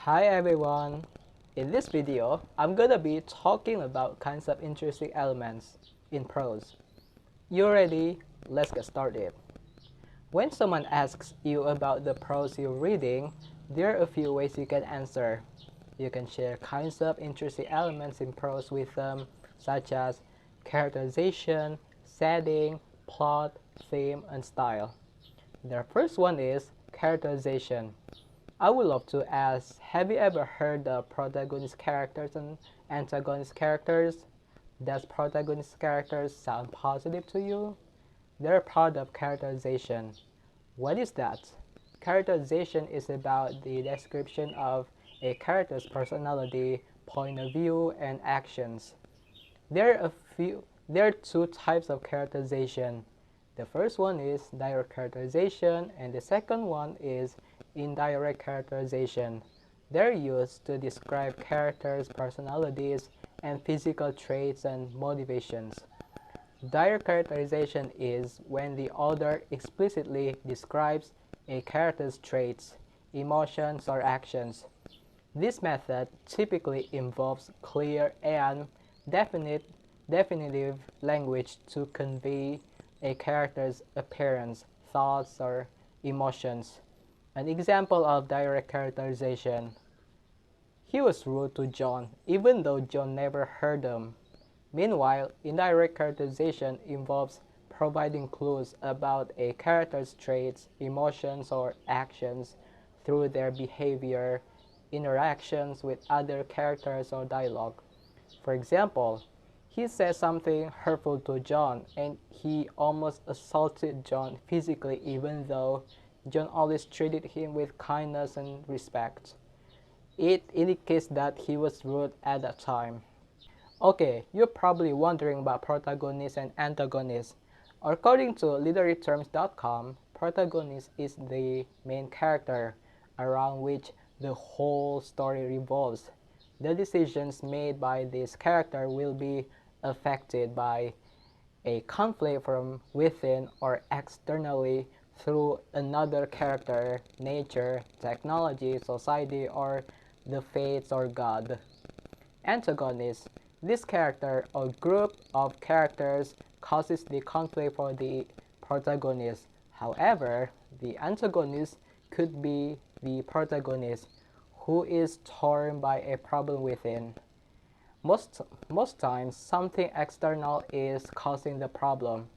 Hi everyone! In this video, I'm gonna be talking about kinds of interesting elements in prose. You ready? Let's get started. When someone asks you about the prose you're reading, there are a few ways you can answer. You can share kinds of interesting elements in prose with them, such as characterization, setting, plot, theme, and style. The first one is characterization. I would love to ask, have you ever heard the protagonist characters and antagonist characters? Does protagonist characters sound positive to you? They're part of characterization. What is that? Characterization is about the description of a character's personality, point of view, and actions. There are two types of characterization. The first one is direct characterization and the second one is indirect characterization. They're used to describe characters' personalities and physical traits and motivations. Direct characterization is when the author explicitly describes a character's traits, emotions, or actions. This method typically involves clear and definite, definitive language to convey a character's appearance, thoughts, or emotions. An example of direct characterization: he was rude to John, even though John never heard him. Meanwhile, indirect characterization involves providing clues about a character's traits, emotions, or actions through their behavior, interactions with other characters, or dialogue. For example, he says something hurtful to John and he almost assaulted John physically even though John always treated him with kindness and respect. It indicates that he was rude at that time. Okay, you're probably wondering about protagonist and antagonist. According to literaryterms.com, protagonist is the main character around which the whole story revolves. The decisions made by this character will be affected by a conflict from within or externally through another character, nature, technology, society, or the fates or God. Antagonist: this character or group of characters causes the conflict for the protagonist. However, the antagonist could be the protagonist, who is torn by a problem within. Most times, something external is causing the problem.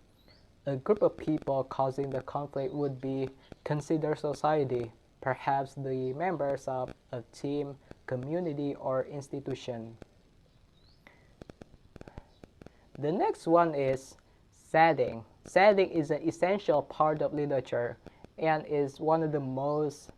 A group of people causing the conflict would be considered society, perhaps the members of a team, community, or institution. The next one is setting. Setting is an essential part of literature and is one of the most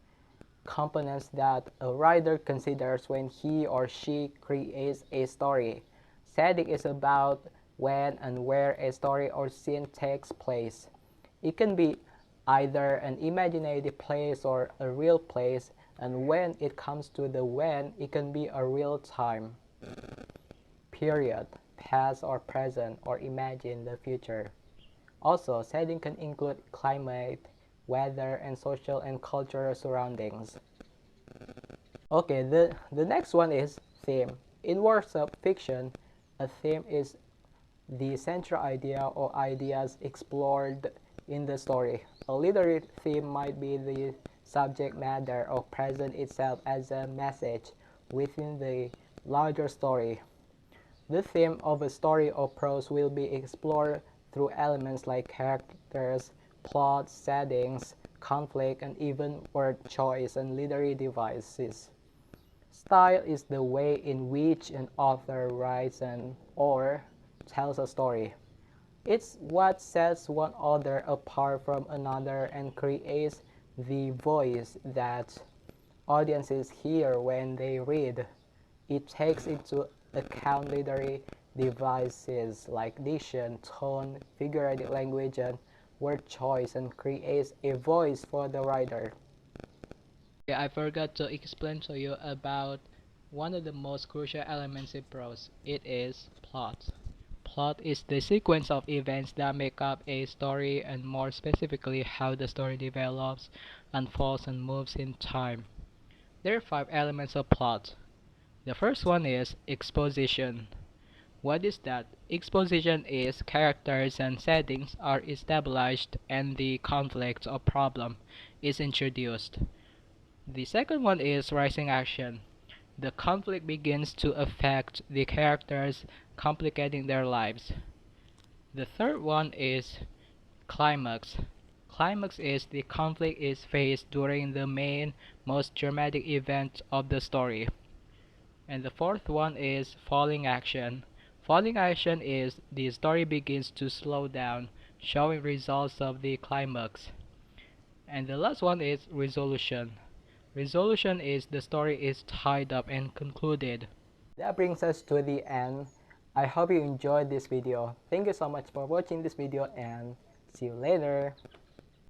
components that a writer considers when he or she creates a story. Setting is about when and where a story or scene takes place. It can be either an imaginary place or a real place, and when it comes to the when, it can be a real time period, past or present, or imagine the future. Also, setting can include climate, weather, and social and cultural surroundings. Okay, the next one is theme. In works of fiction, a theme is the central idea or ideas explored in the story. A literary theme might be the subject matter or present itself as a message within the larger story. The theme of a story or prose will be explored through elements like characters, plot, settings, conflict, and even word choice and literary devices. Style is the way in which an author writes or tells a story. It's what sets one author apart from another and creates the voice that audiences hear when they read. It takes into account literary devices like diction, tone, figurative language, and word choice and creates a voice for the writer. Yeah, I forgot to explain to you about one of the most crucial elements in prose. It is plot. Plot is the sequence of events that make up a story and more specifically how the story develops, unfolds, and moves in time. There are 5 elements of plot. The first one is exposition. What is that? Exposition is characters and settings are established and the conflict or problem is introduced. The second one is rising action. The conflict begins to affect the characters, complicating their lives. The third one is climax. Climax is the conflict is faced during the main, most dramatic event of the story. And the fourth one is falling action. Falling action is the story begins to slow down, showing results of the climax. And the last one is resolution. Resolution is the story is tied up and concluded. That brings us to the end. I hope you enjoyed this video. Thank you so much for watching this video and see you later.